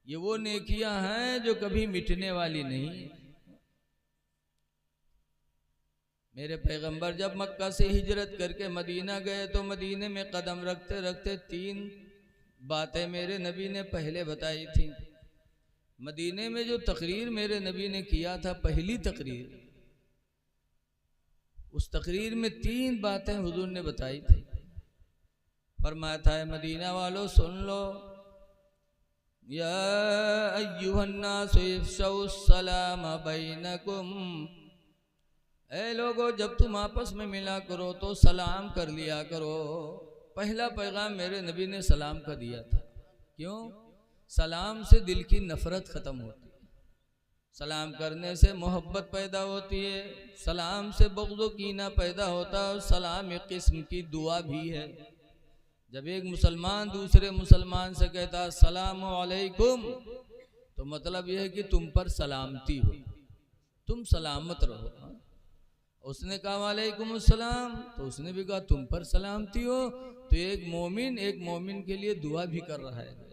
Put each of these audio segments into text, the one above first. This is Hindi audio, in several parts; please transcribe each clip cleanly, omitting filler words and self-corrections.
ये वो नेकियां हैं जो कभी मिटने वाली नहीं। मेरे पैगंबर जब मक्का से हिजरत करके मदीना गए तो मदीने में कदम रखते रखते 3 बातें मेरे नबी ने पहले बताई थी। मदीने में जो तकरीर मेरे नबी ने किया था, पहली तकरीर, उस तकरीर में 3 बातें हुजूर ने बताई थी। फरमाया था, मदीना वालों सुन लो, या अय्युहन्नास इफ़शौ सलाम बैनकुम, ऐ लोगो जब तुम आपस में मिला करो तो सलाम कर लिया करो। पहला पैगाम मेरे नबी ने सलाम का दिया था। क्यों? सलाम से दिल की नफरत खत्म होती है, सलाम करने से मोहब्बत पैदा होती है, सलाम से बुग़्ज़ कीना पैदा होता है। और सलाम एक किस्म की दुआ भी है। जब एक मुसलमान दूसरे मुसलमान से कहता अस्सलामु अलैकुम, तो मतलब यह है कि तुम पर सलामती हो, तुम सलामत रहो। उसने कहा वालेकुम अस्सलाम, तो उसने भी कहा तुम पर सलामती हो। तो एक मोमिन के लिए दुआ भी कर रहा है।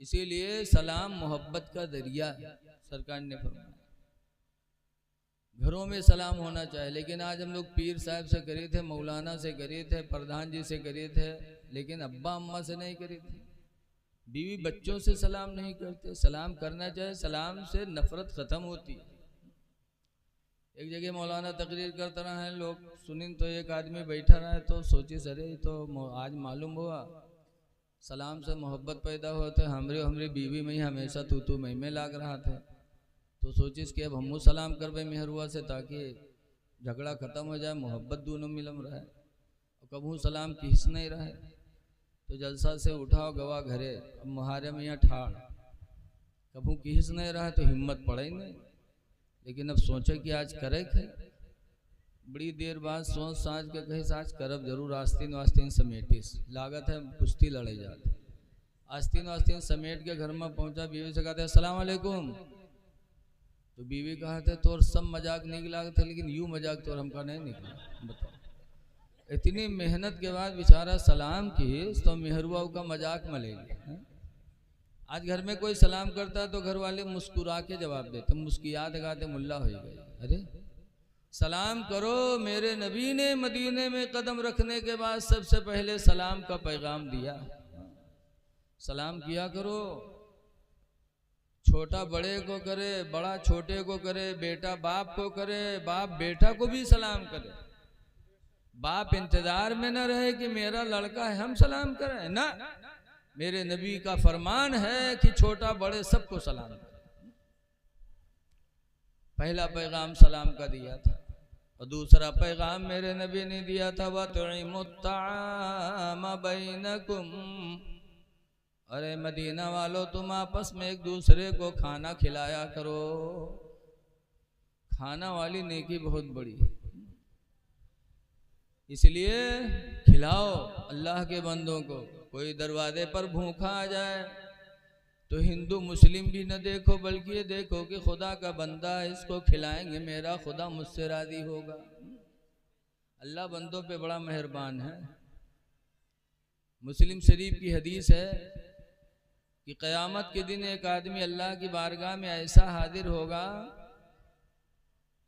इसीलिए सलाम मोहब्बत का जरिया है, सरकार ने फरमाया। घरों में सलाम होना चाहिए, लेकिन आज हम लोग पीर साहब से करे थे, मौलाना से करे थे, प्रधान जी से करे थे, लेकिन अब्बा अम्मा से नहीं करे थे। बीवी बच्चों से सलाम नहीं करते। सलाम करना चाहिए, सलाम से नफरत खत्म होती है। एक जगह मौलाना तकरीर करता रहा है, लोग सुनिन, तो एक आदमी बैठा रहा है, तो सोची सरे तो आज मालूम हुआ सलाम से मोहब्बत पैदा होते। हमरी बीवी में ही हमेशा तू मैं लाग रहा था। तो सोचिस कि अब हमू सलाम कर बे मेहरुआ से, ताकि झगड़ा खत्म हो जाए, मोहब्बत दोनों मिलम रहे। और कबू सलाम किस नहीं रहे, तो जलसा से उठाओ गवा घरे, अब मुहारे में यहाँ ठाड़, कबू किस नहीं रहा तो हिम्मत पड़े नहीं। लेकिन अब सोचे कि आज करे थे, बड़ी देर बाद सोच साँझ के कहे आज करब जरूर, आस्तीन वास्तीन समेटिस, लागत है कुश्ती लड़े जाते। आस्तीन वास्तीन समेट के घर में पहुंचा, बीवी से कहते अस्सलाम वालेकुम। तो बीवी कहा थे तोर सब मजाक निकला थे, लेकिन यूं मजाक तो हमका नहीं निकला। बताओ, इतनी मेहनत के बाद बेचारा सलाम की, तो मेहरुआ का मजाक में ले लिया। आज घर में कोई सलाम करता है तो घर वाले मुस्कुरा के जवाब देते, मुस्कियात गाते मुल्ला हो गए। अरे सलाम करो। मेरे नबी ने मदीने में कदम रखने के बाद सबसे पहले सलाम का पैगाम दिया। सलाम किया करो, छोटा बड़े को करे, बड़ा छोटे को करे, बेटा बाप को करे, बाप बेटा को भी सलाम करे। बाप इंतजार में न रहे कि मेरा लड़का है हम सलाम करें, ना, मेरे नबी का फरमान है कि छोटा बड़े सबको सलाम करें। पहला पैगाम सलाम का दिया था। और दूसरा पैगाम मेरे नबी ने दिया था वतुइमुत्ताम बैनकुम, अरे मदीना वालों तुम आपस में एक दूसरे को खाना खिलाया करो। खाना वाली नेकी बहुत बड़ी है, इसलिए खिलाओ अल्लाह के बंदों को। कोई दरवाजे पर भूखा आ जाए तो हिंदू मुस्लिम भी न देखो, बल्कि ये देखो कि खुदा का बंदा है, इसको खिलाएंगे, मेरा खुदा मुझसे राजी होगा। अल्लाह बंदों पे बड़ा मेहरबान है। मुस्लिम शरीफ की हदीस है कि क़यामत के दिन एक आदमी अल्लाह की बारगाह में ऐसा हाजिर होगा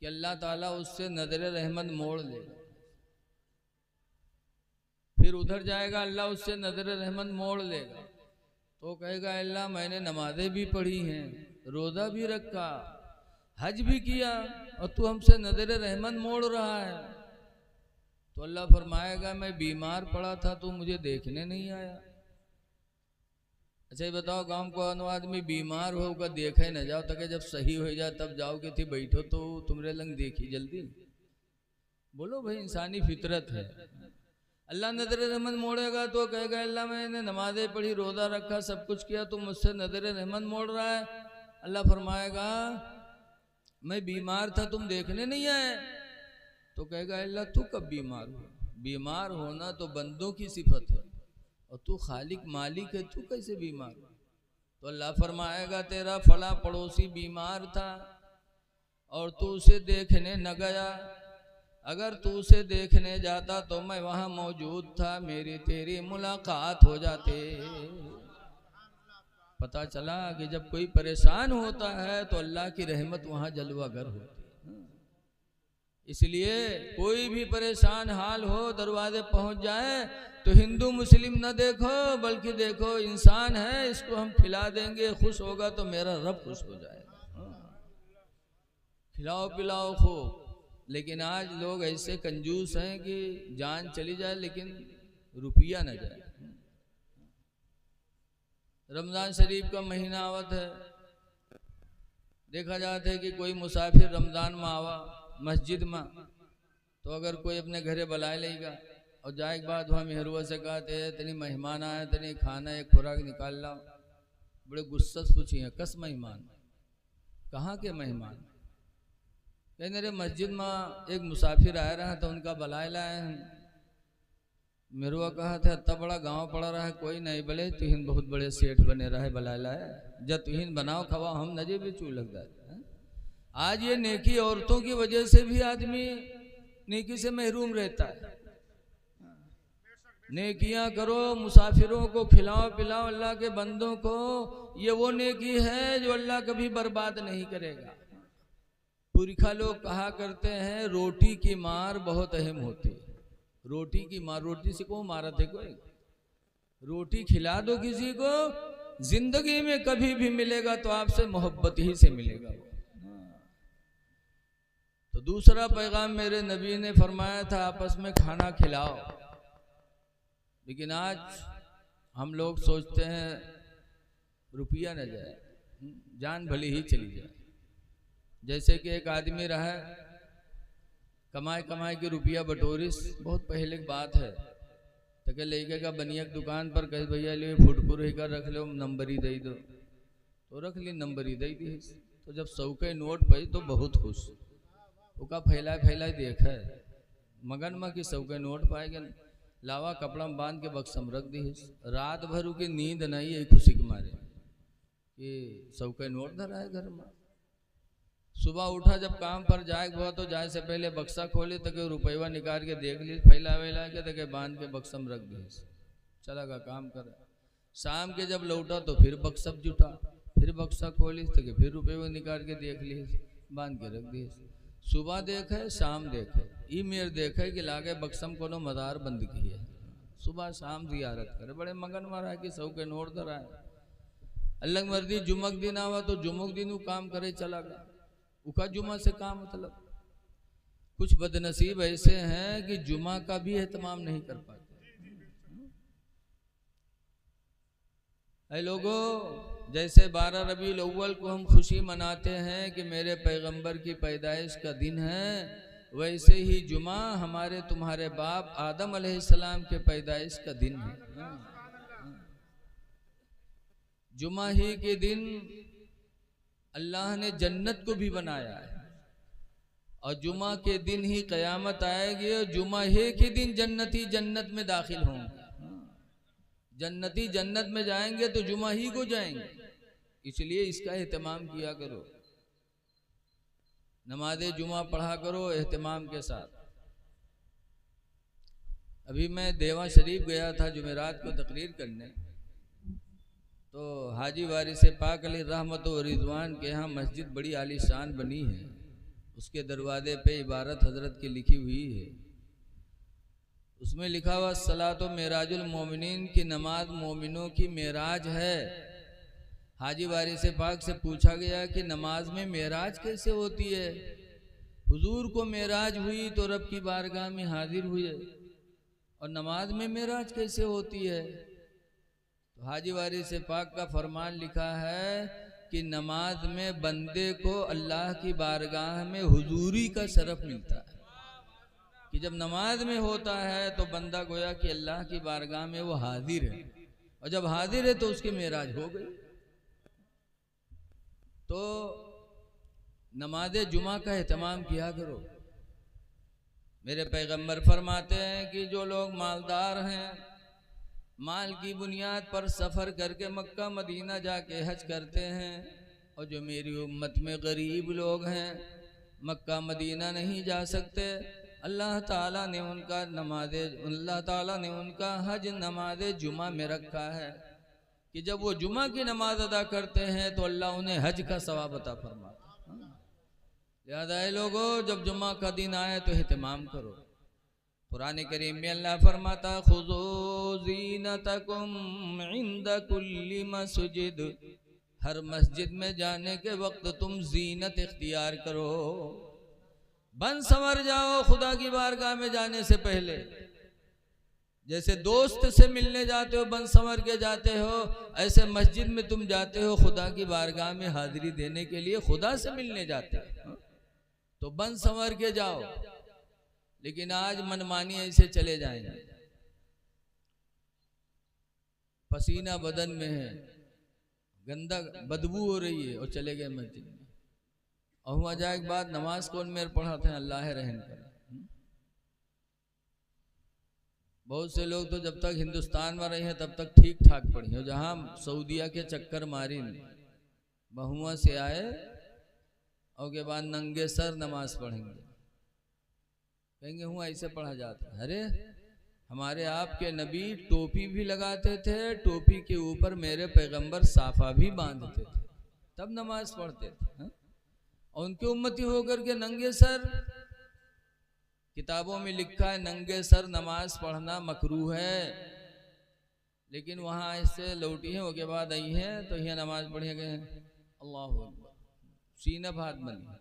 कि अल्लाह ताला उससे नजर रहमत मोड़ लेगा। फिर उधर जाएगा, अल्लाह उससे नजर रहमत मोड़ लेगा, तो कहेगा अल्लाह मैंने नमाजें भी पढ़ी हैं, रोज़ा भी रखा, हज भी किया, और तू हमसे नजर रहमत मोड़ रहा है। तो अल्लाह फरमाएगा मैं बीमार पड़ा था, तू मुझे देखने नहीं आया। अच्छा ये बताओ, गांव को आदमी बीमार होगा देखे न जाओ, तक जब सही हो जाए तब जाओ कि थी बैठो तो तुमरे लंग देखी जल्दी। बोलो भाई, इंसानी फितरत है। अल्लाह नजर रहमत मोड़ेगा तो कहेगा अल्लाह मैंने नमाजें पढ़ी, रोज़ा रखा, सब कुछ किया, तुम मुझसे नजर रहमत मोड़ रहा है। अल्लाह फरमाएगा मैं बीमार था, तुम देखने नहीं आए। तो कहेगा अल्लाह तू कब बीमार हो? बीमार होना तो बंदों की सिफत है, और तू खालिक मालिक है, तू कैसे बीमार? तो अल्लाह फरमाएगा तेरा फला पड़ोसी बीमार था और तू उसे देखने न गया, अगर तू उसे देखने जाता तो मैं वहां मौजूद था, मेरी तेरी मुलाकात हो जाते। पता चला कि जब कोई परेशान होता है तो अल्लाह की रहमत वहाँ जलवागर होती है। इसलिए कोई भी परेशान हाल हो दरवाजे पहुँच जाए तो हिंदू मुस्लिम न देखो, बल्कि देखो इंसान है, इसको हम खिला देंगे, खुश होगा तो मेरा रब खुश हो जाएगा। खिलाओ पिलाओ खूब। लेकिन आज लोग ऐसे कंजूस हैं कि जान चली जाए लेकिन रुपया न जाए। रमज़ान शरीफ का महीना आवत है, देखा जाता है कि कोई मुसाफिर रमज़ान में आवा मस्जिद में तो अगर कोई अपने घरे बुलाए लेगा और जाए के बाद वहाँ मेहरुआ से कहते हैं तनी मेहमान आए, तनी खाना एक खुराक निकाल लाओ। बड़े गुस्सा से पूछिए कस मेहमान, कहाँ के मेहमान? कहने रे मस्जिद में एक मुसाफिर आया रहा तो उनका बुलाए लाए हैं। मेरुआ कहा था इतना बड़ा गांव पड़ा रहा है कोई नहीं बोले, तुहिन बहुत बड़े सेठ बने रहे बुलाए लाए, जब तुहिन बनाओ खवा हम नजे भी चू लग जाते। आज ये नेकी औरतों की वजह से भी आदमी नेकी से महरूम रहता है। नेकियां करो, मुसाफिरों को खिलाओ पिलाओ, अल्लाह के बंदों को, ये वो नेकी है जो अल्लाह कभी बर्बाद नहीं करेगा। पुरखा लोग कहा करते हैं रोटी की मार बहुत अहम होती है। रोटी की मार, रोटी से को मारा थे कोई? रोटी खिला दो किसी को, जिंदगी में कभी भी मिलेगा तो आपसे मोहब्बत ही से मिलेगा। तो दूसरा पैगाम मेरे नबी ने फरमाया था आपस में खाना खिलाओ। लेकिन आज हम लोग सोचते हैं रुपया न जाए, जान भली ही चली जाए। जैसे कि एक आदमी रहा कमाए कमाए के रुपया बटोरिस, बहुत पहले की बात है, तो क्या लेके का बनिया की दुकान पर कहे भैया ले फुटपुर ही कर रख लो, नंबर ही दे दो, तो रख ली, नंबर ही दे दी। तो जब 100 के नोट पाई तो बहुत खुश, उसका फैला फैला देखा है मगन में कि 100 के नोट पाएगा, लावा कपड़ा में बांध के बक्सम रख दी। रात भर की नींद नहीं है खुशी के मारे कि 100 के नोट धरा है घर में। सुबह उठा जब काम पर जाए हुआ तो जाए से पहले बक्सा खोले तो के रुपया निकाल के देख ली, फैला वैला के तो बांध के बक्सम रख दी, चला का काम कर। शाम के जब लौटा तो फिर बक्सम जुटा, फिर बक्सा खोली तो फिर रुपये निकाल के देख ली, बांध के रख दी। सुबह देखे शाम देखे, ई मेर देखे कि लागे बक्सम कोनो मदार बंद की है, सुबह शाम जियारत करे, बड़े मगन मारा है कि 100 के नोट धरा है। अल्लाह मर्दी जुमक दिन आवा तो जुमक दिन वो काम करे चला गया, उका जुमा से काम मतलब। कुछ बदनसीब ऐसे हैं कि जुमा का भी एहतमाम नहीं कर पाते। ऐ लोगों, जैसे 12 रबीउल अव्वल को हम खुशी मनाते हैं कि मेरे पैगंबर की पैदाइश का दिन है, वैसे ही जुमा हमारे तुम्हारे बाप आदम अलैहिस्सलाम के पैदाइश का दिन है। जुमा ही के दिन अल्लाह ने जन्नत को भी बनाया है, और जुमा के दिन ही क़यामत आएगी, और जुमा ही के दिन जन्नती जन्नत में दाखिल होंगे। जन्नती जन्नत में जाएंगे तो जुमा ही को जाएंगे, इसलिए इसका एहतमाम किया करो, नमाज़े जुमा पढ़ा करो एहतमाम के साथ। अभी मैं देवा शरीफ गया था जुमेरात को तकरीर करने, तो हाजी वारिस पाक अली रहमत व रिजवान के यहाँ मस्जिद बड़ी आलीशान बनी है, उसके दरवाजे पे इबारत हजरत की लिखी हुई है। उसमें लिखा हुआ सलातो मेराजुल मोमिनीन की नमाज मोमिनों की मेराज है। हाजी वारिस पाक से पूछा गया कि नमाज में मेराज कैसे होती है? हुजूर को मेराज हुई तो रब की बारगाह में हाजिर हुए, और नमाज में मेराज कैसे होती है? तो हाजी वारिस पाक का फरमान लिखा है कि नमाज में बंदे को अल्लाह की बारगाह में हुजूरी का शरफ मिलता है, कि जब नमाज में होता है तो बंदा गोया कि अल्लाह की बारगाह में वो हाजिर है, और जब हाजिर है तो उसकी मेराज हो गई। तो नमाज जुमा का एहतमाम किया करो। मेरे पैगंबर फरमाते हैं कि जो लोग मालदार हैं, माल की बुनियाद पर सफ़र करके मक्का मदीना जाके हज करते हैं, और जो मेरी उम्मत में गरीब लोग हैं मक्का मदीना नहीं जा सकते, अल्लाह ताला ने उनका हज नमाज जुमा में रखा है कि जब वो जुमा की नमाज अदा करते हैं तो अल्लाह उन्हें हज का सवाब अता फरमाता है। लिहाजा है लोगों, जब जुमा का दिन आए तो एहतमाम करो। कुरान करीम में अल्लाह फरमाता खुज़ू ज़ीनतकुम इंद कुल्ली मस्जिद, हर मस्जिद में जाने के वक्त तुम जीनत इख्तियार करो, बन संवर जाओ खुदा की बारगाह में जाने से पहले। जैसे दोस्त से मिलने जाते हो बन संवर के जाते हो, ऐसे मस्जिद में तुम जाते हो खुदा की बारगाह में हाजिरी देने के लिए, खुदा से मिलने जाते हो तो बन संवर के जाओ। लेकिन आज मनमानी ऐसे चले जाएंगे, पसीना बदन में है, गंदा बदबू हो रही है और चले गए मस्जिद में। और हुआ जाए एक बात, नमाज कौन मेरे पढ़ाते हैं, अल्लाह रहम करे। बहुत से लोग तो जब तक हिंदुस्तान में रहे हैं तब तक ठीक ठाक पढ़ी हो, जहाँ सऊदिया के चक्कर मारी बहुआ से आए और के बाद नंगे सर नमाज पढ़ेंगे, कहेंगे हूँ ऐसे पढ़ा जाता है। अरे हमारे आपके नबी टोपी भी लगाते थे, टोपी के ऊपर मेरे पैगंबर साफा भी बांधते थे, तब नमाज पढ़ते थे। और उनके उम्मती होकर के नंगे सर, किताबों में लिखा है नंगे सर नमाज पढ़ना मकरूह है, लेकिन वहाँ ऐसे लौटी है उसके बाद आई है तो यहाँ नमाज पढ़े गए अल्लाह अकबर, सीना भात बनी।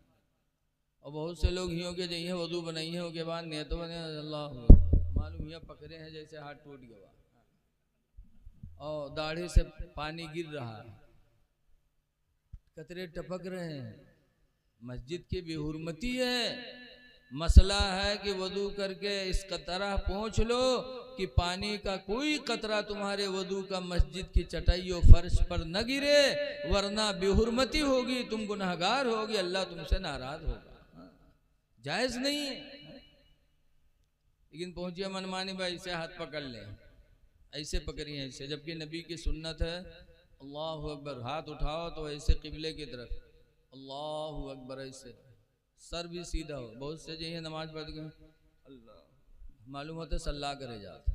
और बहुत से लोग हियों के जइए वजू बनाई है उसके बाद नियत बने अल्लाह मालूम यहाँ पकड़े हैं जैसे हाथ टूट गया और दाढ़ी से पानी गिर रहा है, कतरे टपक रहे हैं। मस्जिद की बेहुरमती है। मसला है कि वजू करके इस तरह पहुँच लो कि पानी का कोई कतरा तुम्हारे वजू का मस्जिद की चटाई और फर्श पर न गिरे, वरना बेहुरमती होगी, तुम गुनहगार होगी, अल्लाह तुमसे नाराज होगा, जायज नहीं है। लेकिन पहुंचिए मनमानी भाई से हाथ पकड़ ले, ऐसे पकड़िए ऐसे, जबकि नबी की सुन्नत है अल्लाह अकबर, हाथ उठाओ तो ऐसे किबले की तरफ अल्लाह अकबर, ऐसे सर भी सीधा हो। बहुत से जो नमाज पढ़ गए अल्लाह, मालूम होता सल्ला करे जाते,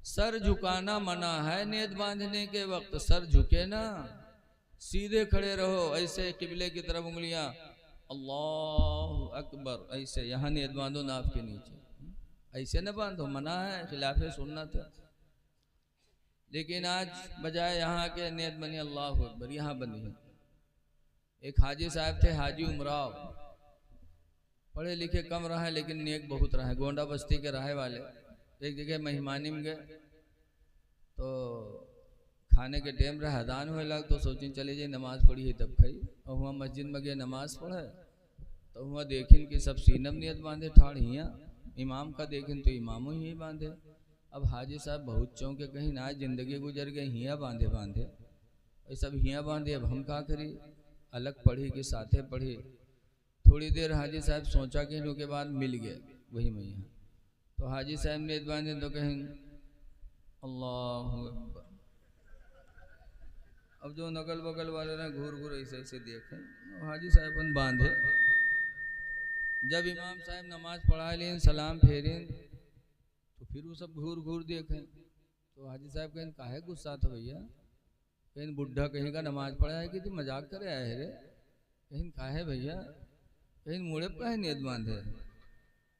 सर झुकाना मना है नियत बांधने के वक्त, सर झुके ना, सीधे खड़े रहो, ऐसे किबले की तरफ उंगलियां अल्लाह अकबर, ऐसे यहाँ नियत बांधो नाफ के नीचे, ऐसे न बांधो, मना है, खिलाफ सुन्नत है। लेकिन आज बजाय यहाँ के नियत बनी अल्लाह अकबर, यहाँ बनी है। एक हाजी साहब थे, हाजी उमराव, पढ़े लिखे कम रहे लेकिन नेक बहुत रहे, गोंडा बस्ती के रहे वाले। एक जगह मेहमानी में गए तो खाने के टाइम रहे, अदान हुए लग तो सोची चले जाए नमाज पढ़ी है तब खाई। और वहाँ मस्जिद में गए नमाज पढ़े तो वहाँ देखिन कि सब सीनम नियत बांधे ठाड़ हियाँ, इमाम का देखिन तो इमामों ही बांधे। अब हाजी साहब बहुत चौंके, कहीं ना जिंदगी गुजर गई, हियाँ बांधे बांधे, ये सब हियाँ बांधे, अब हम क्या करी, अलग पढ़ी कि साथे पढ़ी। थोड़ी देर हाजी साहब सोचा कि इनके बाद मिल गए वही में यहाँ, तो हाजी साहब ने बांधे तो कहें अल्लाह अकबर। अब जो नकल बगल वाले ने घूर घूर ऐसे ऐसे देखे, हाजी साहब बांधे। जब इमाम साहब नमाज पढ़ा लें, सलाम फेरें, तो फिर वो सब घूर घूर देखें। तो हाजी साहब कहें काहे गुस्सा था भैया, कहीं बुढ़ा कहीं का नमाज पढ़ा है कि मजाक करे आए रे, कहीं काहे भैया, कहीं मुड़े पर है नियत बांधे।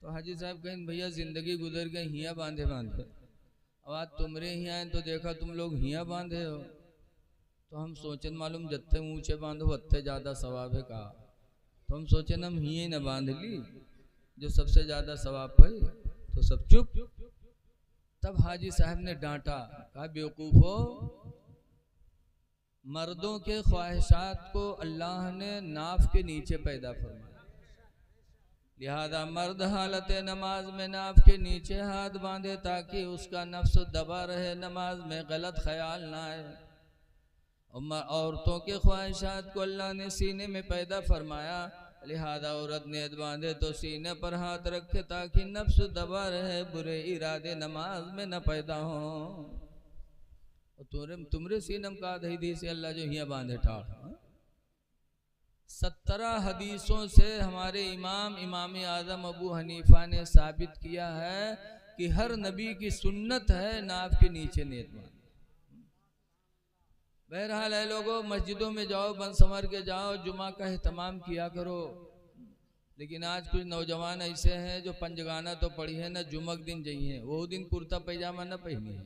तो हाजी साहब कहें भैया जिंदगी गुजर गई हियाँ बांधे बांधे, अब आज तुमरे हियाँ हैं तो देखा तुम लोग हियाँ बांधे हो, तो हम सोचें मालूम जत्ते ऊँचे बांधो उतने ज़्यादा सवाब है कहा, तो हम सोचें हम हियाँ न बांध ली जो सबसे ज़्यादा सवाब पाई, तो सब चुप। तब हाजी साहब ने डांटा, कहा बेवकूफ़ो, मर्दों के ख्वाहिशात को अल्लाह ने नाफ के नीचे पैदा फरमाया, लिहाजा मर्द हालत नमाज में नाफ के नीचे हाथ बांधे ताकि उसका नफ्स दबा रहे, नमाज में गलत ख्याल ना आए। औरतों के ख्वाहिशात को अल्लाह ने सीने में पैदा फरमाया, लिहाजा औरत नियत बांधे तो सीने पर हाथ रखे ताकि नफ्स दबा रहे, बुरे इरादे नमाज में न पैदा हो। तुमरे सीनम का दही से अल्लाह जो हिया बांधे ठाड़। 17 हदीसों से हमारे इमाम आज़म अबू हनीफा ने साबित किया है कि हर नबी की सुन्नत है नाफ के नीचे नियत बांधना। बहरहाल है लोगों, मस्जिदों में जाओ, बन संवर के जाओ, जुमा का एहतमाम किया करो। लेकिन आज कुछ नौजवान ऐसे हैं जो पंजगाना तो पढ़ी है ना, जुमक दिन जाइए, वो दिन कुर्ता पैजामा ना पहनी है,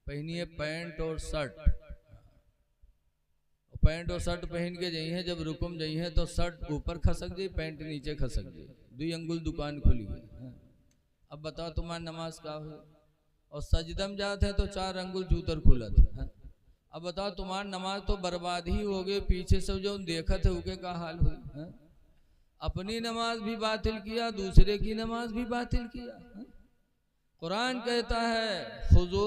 पहनी है पैंट और शर्ट। पैंट और शर्ट पहन के जाइए, जब रुकुम जाइए तो शर्ट ऊपर खसक जाए, पैंट नीचे खसक जाए, 2 अंगुल दुकान खुली गई। अब बताओ तुम्हारी नमाज का हो। और सजदम जाते हैं तो 4 अंगुल जूतर खुला था। अब बताओ तुम्हारी नमाज तो बर्बाद ही हो गई, पीछे से जो देखा थे उनके का हाल हुई। अपनी नमाज भी बातिल किया, दूसरे की नमाज भी बातिल किया। कुरान कहता है खुज़ू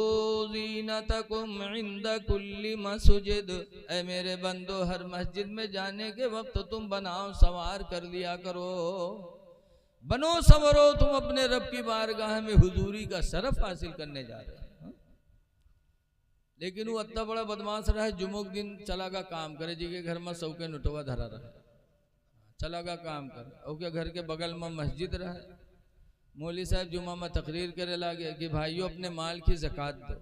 ज़ीनतकुम इंद कुल्ली मस्जिद, ऐ मेरे बंदो हर मस्जिद में जाने के वक्त तुम बनाओ सवार कर लिया करो, बनो संवरो, तुम अपने रब की बारगाह में हुजूरी का शरफ हासिल करने जा रहे हैं। लेकिन वो इतना बड़ा बदमाश रहा है, जुमुक दिन चला का काम करे, जी के घर में सौ के नोटवा धरा रहा, चला का काम कर, और के घर के बगल में मस्जिद रहे। मौली साहब जुमा में तकरीर करे लागे कि भाइयों अपने माल की ज़कात दो,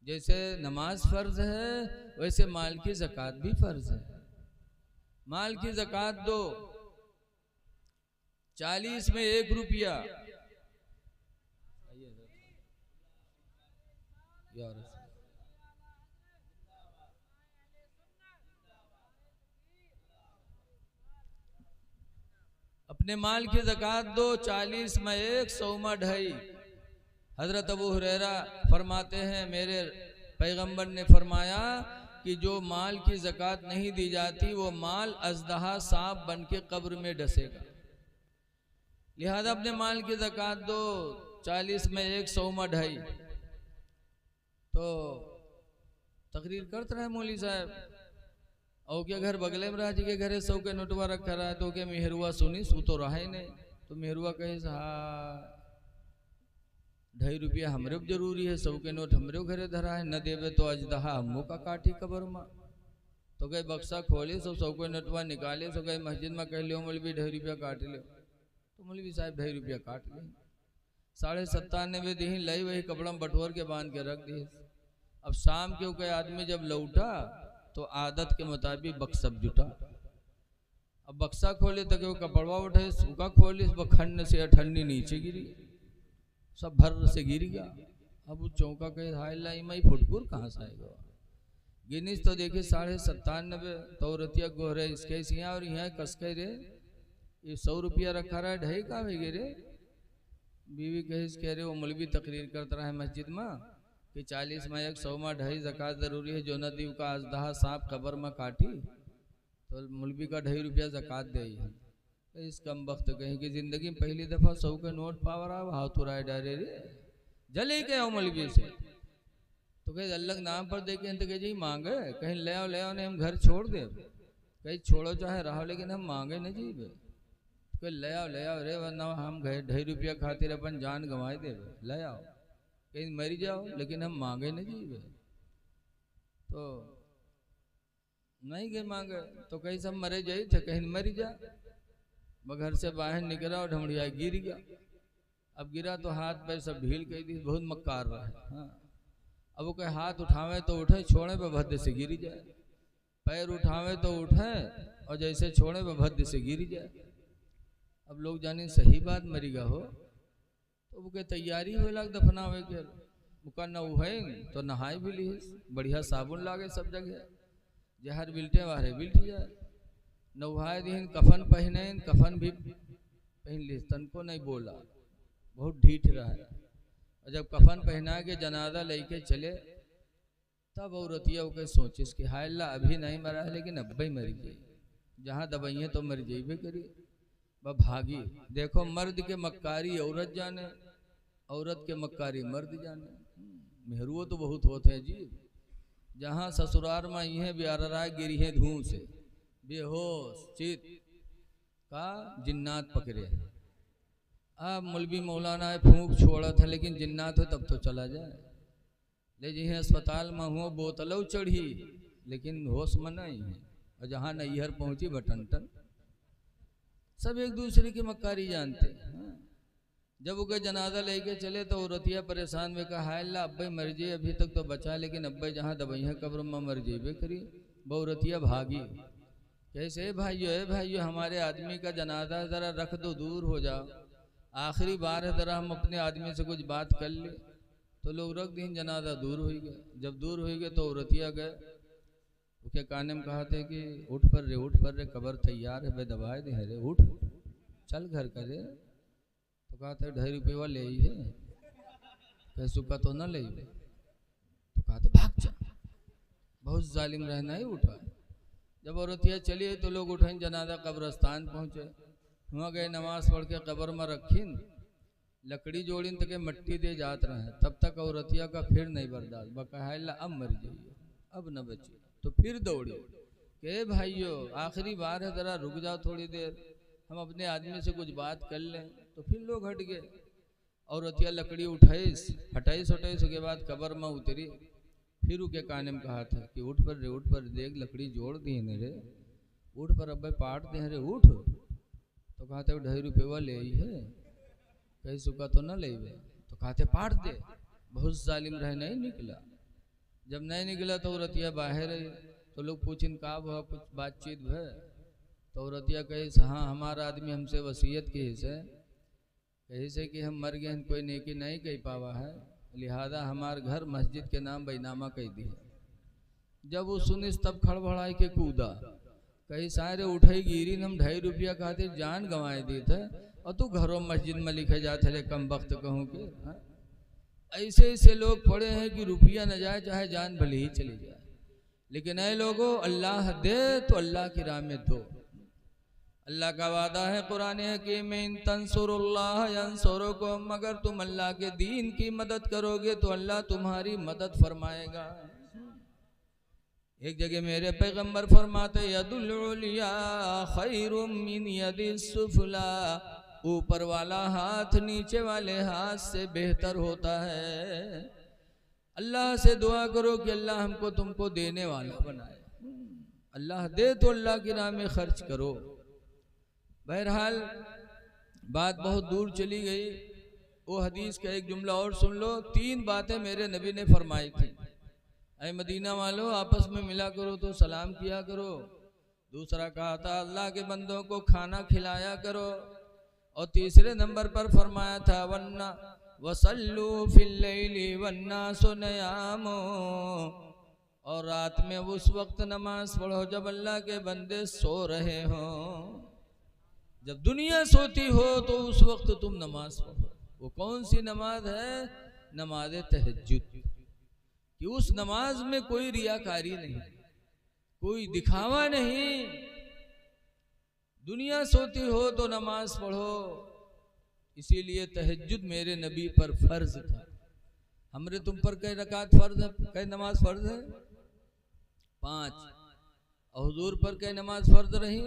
जैसे नमाज फ़र्ज है वैसे माल की ज़कात भी फ़र्ज है। माल की ज़कात दो, 40 में 1 रुपया। अपने माल की ज़कात दो, 40 में 1, 100 में 2.5। हजरत अबू हुरैरा फरमाते हैं मेरे पैगंबर ने फरमाया कि जो माल की ज़कात नहीं दी जाती वो माल अज़दहा सांप बन के कब्र में डसेगा। लिहाजा अपने माल की ज़कात दो, 40 में 1, 100 में 2.5। तो तकरीर करते रहे मौली साहब, और क्या घर बगले में रहा जी के घरे 100 के नोटवा रखा रहा है, तो क्या मेहरुआ सुनी सू तो रहा ही नहीं। तो मेहरुआ कहे हाँ 2.5 रुपया हमरे जरूरी है, 100 के नोट हमरे घरे धरा है, न देवे तो अजदहा हमो का काटी कबर में। तो गए बक्सा खोले, 100 के नोटवा निकाले, तो गए मस्जिद में कह लियो मौलवी 2.5 रुपया काट ले। तो मौलवी साहब 2.5 रुपया काट ले, 97.5 दिन लई, वही कपड़ा में बटोर के बांध के रख दिए। अब शाम के कोई आदमी जब लौटा तो आदत के मुताबिक बक्सा जुटा। अब बक्सा खोले तो वो कपड़वा उठे, सूखा खोले, खंड से अठन्नी नीचे गिरी, सब भर से गिर गया। अब वो चौका कहे हाय लाई मई फुटपुर कहाँ से आएगा। गिनीस तो देखे 97.5 तो रतिया गोहरे इसके यहाँ, और यहाँ कस के रे ये 100 रुपया रखा रहा है, 2.5 का भेगे रे। बीवी कह रहे वो मौलवी तकरीर करता रहा है मस्जिद में कि 40 में 1, 100 में 2.5 ज़कात ज़रूरी है, जो नदी का अज़दहा सांप कब्र में काटी तो मौलवी का 2.5 रुपया ज़कात दे। इस कम वक्त कहीं की ज़िंदगी में पहली दफ़ा 100 के नोट पावर आ हाथ उड़ाए डारे रे, जले के आओ मौलवी से। तो कहीं अल्लाह नाम पर देखे तो कहे जी मांगे, कहीं ले आओ ने हम घर छोड़ दे, कहीं छोड़ो चाहे रहो, लेकिन हम मांगे न जी बे। तो ले आओ रे, वरना हम 2.5 रुपया खातिर अपन जान गंवाए दे, ले आओ, कहीं मरी जाओ, लेकिन हम मांगे न जी। तो नहीं गए मांगे, तो कहीं सब मरे जाए थे, कहीं मरी जा। घर से बाहर निकला और ढमड़िया गिर गया। अब गिरा तो हाथ पैर सब ढील कर दी, बहुत मक्कार रहा है। हाँ, अब वो कहे हाथ उठावे तो उठे, छोड़े पे भद्दे से गिर जाए, पैर उठावे तो उठे और जैसे छोड़े पे भद्दे से गिर जाए। अब लोग जाने सही बात मरीगा हो, तो वो के तैयारी हो लग दफनावे के, मुका नहाए तो नहाए भी ली, बढ़िया साबुन लागे सब जगह, जहर बिल्टे वारे बिल्ट जाए। नहाए दिन कफन पहने, कफन भी पहन ली, तन को नहीं बोला, बहुत ढीठ रहा है। और जब कफन पहना के जनाजा लेके चले, तब औरतिया के सोचिस कि हाय अल्लाह अभी नहीं मरा है, लेकिन अब भी मर गई, जहाँ दबाइए तो मर जाइए करी, वह भागी। देखो मर्द के मक्कारी औरत जाने, औरत के मक्कारी मर्द जाने। मेहरुओ तो बहुत होते हैं जी, जहाँ ससुराल में ही है ब्यारा गिरी है धूम से, बेहोश चित का जिन्नात पकड़े। अब मौलवी मौलाना है फूंक छोड़ा था, लेकिन जिन्नात हो तब तो चला जाए। ले जी अस्पताल में हुआ बोतलों चढ़ी, लेकिन होश में नहीं है, और जहाँ नैहर पहुँची बटन टन। सब एक दूसरे की मक्कारी जानते हैं। जब वो जनाजा लेके चले तो औरतिया परेशान में कहा, हाय अल्लाह अब्बे मर जाइए, अभी तक तो बचा, लेकिन अब्बे जहाँ दबई है कब्र में मर जाइए करी। वो औरतिया भागी। कैसे भाइयों हमारे आदमी का जनाजा ज़रा रख दो, दूर हो जाओ, आखिरी बार है, ज़रा हम अपने आदमी से कुछ बात कर ले। तो लोग रख दिन, जनाजा दूर हो गया। जब दूर हो गए तो औरतिया गए, उसके काने में कहा थे कि उठ पर रे कब्र तैयार है, बे दबाए दे रे, उठ चल घर करे। तो कहा था 2.5 रुपये ले ही है, पैसों का तो ना ले। तो कहा था भाग जा, बहुत जालिम रहना ही। उठा। जब औरतिया चली तो लोग उठाइन, जनाजा कब्रस्तान पहुँचे, वहाँ गए, नमाज पढ़ के कब्र में रखीन, लकड़ी जोड़ीन तक मट्टी दे जात रहे। तब तक औरतिया का फिर नहीं बर्दाश्त, बकायला अब मर जाइए, अब न बची। तो फिर दौड़ी के भाइयों आखिरी बार है, ज़रा रुक जाओ थोड़ी देर, हम अपने आदमी से कुछ बात कर लें। तो फिर लोग हट गए। औरतिया लकड़ी हटाइस के बाद कब्र में उतरी। फिर उसके काने में कहा था कि उठ पर देख, लकड़ी जोड़ दी है रे, उठ पर अब पाट दे रे, उठ। तो कहा था 2.5 रुपये ले ही है, कहीं सुखा तो ना ले। तो कहा थे पाट दे, बहुत जालिम रहे, नहीं निकला। जब नहीं निकला तो औरतिया बाहर आई। तो लोग पूछिन का हुआ, कुछ बातचीत है। तो औरतिया कही, हाँ हमारा आदमी हमसे वसीयत की है, कही से कि हम मर गए, कोई नेकी नहीं कही पावा है, लिहाजा हमार घर मस्जिद के नाम बैनामा कह दी है। जब वो सुनिस तब खड़बड़ाई के कूदा, कहीं सारे उठाई गिरी, हम 2.5 रुपया खातिर जान गंवाए दी थे, और तू घरों मस्जिद में लिखे जाते रे, कम वक्त कहूँ के। ऐसे ऐसे लोग पड़े हैं कि रुपया न जाए चाहे जान भले ही चली जाए। लेकिन ऐ लोगों, अल्लाह दे तो अल्लाह की राह में दो। अल्लाह का वादा है कुरान हकीम में, इन तंसुरुल्लाह यंसुरुकुम, मगर तुम अल्लाह के दीन की मदद करोगे तो अल्लाह तुम्हारी मदद फरमाएगा। एक जगह मेरे पैगंबर फरमाते, यदुल उलिया खैरुम मिन यदिस सुफला, ऊपर वाला हाथ नीचे वाले हाथ से बेहतर होता है। अल्लाह से दुआ करो कि अल्लाह हमको तुमको देने वाला बनाए। अल्लाह दे तो अल्लाह की राह में खर्च करो। बहरहाल बात बहुत दूर चली गई। वो हदीस का एक जुमला और सुन लो। 3 बातें मेरे नबी ने फरमाई थी, ऐ मदीना वालों आपस में मिला करो तो सलाम किया करो। दूसरा कहा था अल्लाह के बंदों को खाना खिलाया करो। और तीसरे नंबर पर फरमाया था वन्ना वसल्लू फिल लैली वन्नासु नियामो, और रात में उस वक्त नमाज पढ़ो जब अल्लाह के बंदे सो रहे हो। जब दुनिया सोती हो तो उस वक्त तुम नमाज पढ़ो। वो कौन सी नमाज है? नमाज तहज्जुद, कि उस नमाज में कोई रियाकारी नहीं, कोई दिखावा नहीं। दुनिया सोती हो तो नमाज पढ़ो। इसीलिए तहज्जुद मेरे नबी पर फर्ज था। हमरे तुम पर कई रकात फर्ज है, कई नमाज फर्ज है? 5। और हुजूर पर कई नमाज फर्ज रही?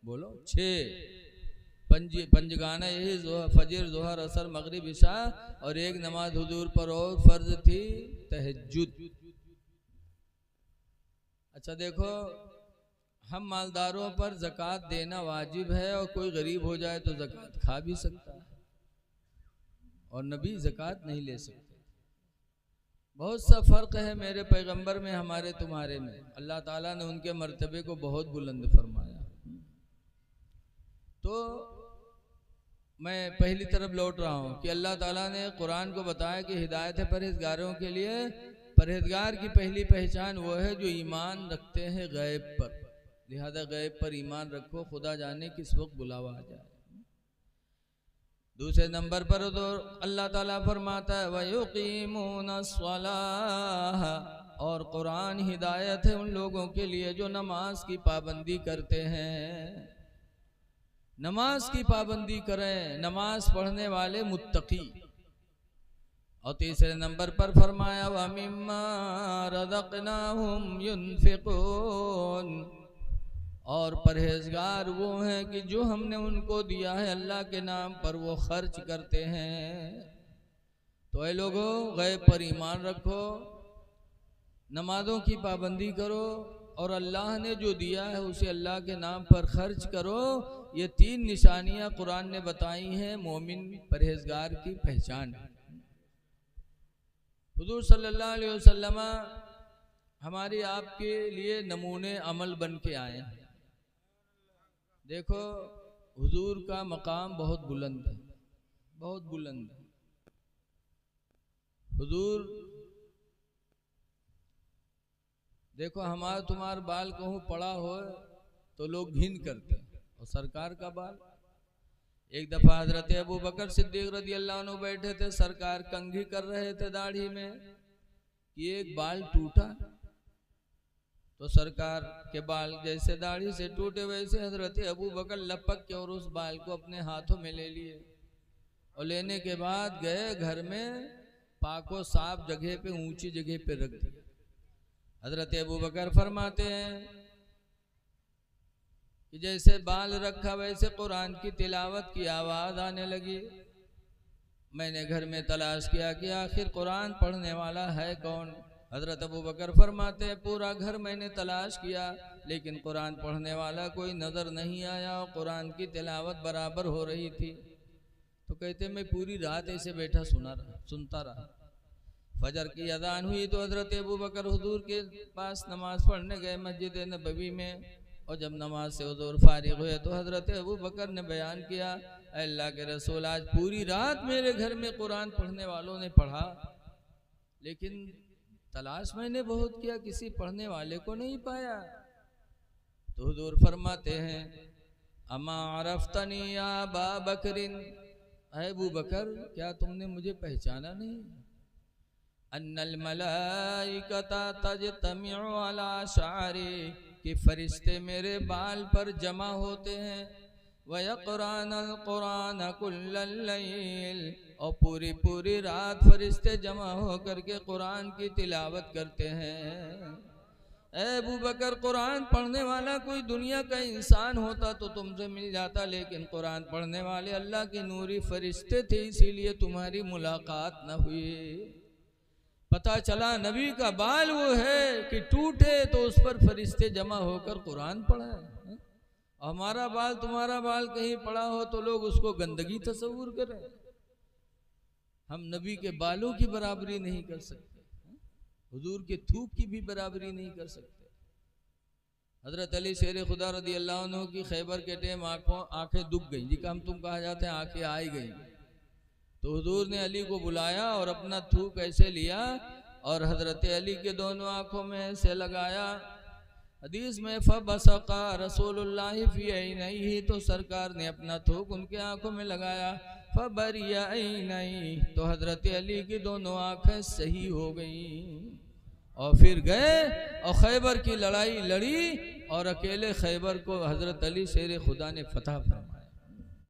बोलो 6। पंजगाना यही फजर जोहर असर मगरिब इशा, और एक नमाज हुजूर पर और फर्ज थी, तहज्जुद। अच्छा देखो, हम मालदारों पर ज़कात देना वाजिब है, और कोई गरीब हो जाए तो ज़कात खा भी सकता है, और नबी ज़कात नहीं ले सकते। बहुत सा फ़र्क है मेरे पैगंबर में हमारे तुम्हारे में। अल्लाह ताला ने उनके मर्तबे को बहुत बुलंद फरमाया। तो मैं पहली तरफ लौट रहा हूँ कि अल्लाह ताला ने कुरान को बताया कि हिदायत है परहेजगारों के लिए। परहेजगार की पहली पहचान वो है जो ईमान रखते हैं गैब पर। लिहाजा गैब पर ईमान रखो, खुदा जाने किस वक्त बुलावा आ जाए। दूसरे नंबर पर तो अल्लाह ताला फरमाता है वयुकीमूनस्सलाह, और कुरान हिदायत है उन लोगों के लिए जो नमाज की पाबंदी करते हैं। नमाज की पाबंदी करें, नमाज पढ़ने वाले मुत्तकी। और तीसरे नंबर पर फरमाया वमिम्मा रज़क़नाहुम युनफ़िक़ून, और परहेजगार वो हैं कि जो हमने उनको दिया है अल्लाह के नाम पर वो खर्च करते हैं। तो ऐ लोगों, गैब पर ईमान रखो, नमाजों की पाबंदी करो, और अल्लाह ने जो दिया है उसे अल्लाह के नाम पर खर्च करो। ये 3 निशानियां कुरान ने बताई हैं मोमिन परहेजगार की पहचान। हुजूर सल्लल्लाहु अलैहि वसल्लम हमारी आपके लिए नमूने अमल बन के आए हैं। देखो हुजूर का मकाम बहुत बुलंद है, बहुत बुलंद है। हुजूर देखो हमारा तुम्हारा बाल कहूँ पड़ा हो तो लोग घिन करते हैं, और सरकार का बाल। एक दफा हजरत अबू बकर सिद्दीक रज़ी अल्लाह अन्हु बैठे थे, सरकार कंघी कर रहे थे दाढ़ी में कि एक बाल टूटा, तो सरकार के बाल जैसे दाढ़ी से टूटे वैसे हजरत अबू बकर लपक के और उस बाल को अपने हाथों में ले लिए, और लेने के बाद गए घर में पाको साफ जगह पे, ऊंची जगह पे रख दिया। हजरत अबू बकर फरमाते हैं कि जैसे बाल रखा वैसे कुरान की तिलावत की आवाज़ आने लगी। मैंने घर में तलाश किया कि आखिर कुरान पढ़ने वाला है कौन। हजरत अबू बकर फरमाते हैं पूरा घर मैंने तलाश किया, लेकिन कुरान पढ़ने वाला कोई नज़र नहीं आया, और कुरान की तिलावत बराबर हो रही थी। तो कहते मैं पूरी रात ऐसे बैठा सुनता रहा। फजर की अजान हुई तो हजरत अबू बकर हुजूर के पास नमाज पढ़ने गए मस्जिद नबवी में, और जब नमाज से हुजूर फारिग हुए तो हजरत अबू बकर ने बयान किया, अल्लाह के रसूल आज पूरी रात मेरे घर में कुरान पढ़ने वालों ने पढ़ा, लेकिन तलाश मैंने बहुत किया, किसी पढ़ने वाले को नहीं पाया। तो हुजूर फरमाते हैं अमा अरफ्तनी या अबा बकरिन, अबू बकर क्या तुमने मुझे पहचाना नहीं? अन्नल मलाइकता तजतमिउ अला शारी, कि फरिश्ते मेरे बाल पर जमा होते हैं, व यक़रानल कुरान कुल्लल लैल, और पूरी पूरी रात फरिश्ते जमा होकर के कुरान की तिलावत करते हैं। अबू बकर कुरान पढ़ने वाला कोई दुनिया का इंसान होता तो तुमसे मिल जाता, लेकिन कुरान पढ़ने वाले अल्लाह के नूरी फरिश्ते थे, इसीलिए तुम्हारी मुलाकात न हुई। पता चला नबी का बाल वो है कि टूटे तो उस पर फरिश्ते जमा होकर कुरान पढ़ा। हमारा बाल तुम्हारा बाल कहीं पड़ा हो तो लोग उसको गंदगी तस्वूर करें। हम नबी के बालों की बराबरी नहीं कर सकते, हुजूर के थूक की भी बराबरी नहीं कर सकते। हजरत अली शेर खुदा रज़ी अल्लाह अन्हु की खैबर के टाइम आंखें दुख गई, जिसका हम तुम कहा जाते हैं आंखें आई गई। तो हुजूर ने अली को बुलाया और अपना थूक ऐसे लिया और हजरत अली के दोनों आंखों में ऐसे लगाया। हदीस में फबसका रसूलुल्लाह फी ऐनैहि, तो सरकार ने अपना थूक उनके आंखों में लगाया। फबरिया ऐनैहि, तो हजरत अली की दोनों आंखें सही हो गई। और फिर गए और खैबर की लड़ाई लड़ी और अकेले खैबर को हजरत अली शेर खुदा ने फतह फरमाया।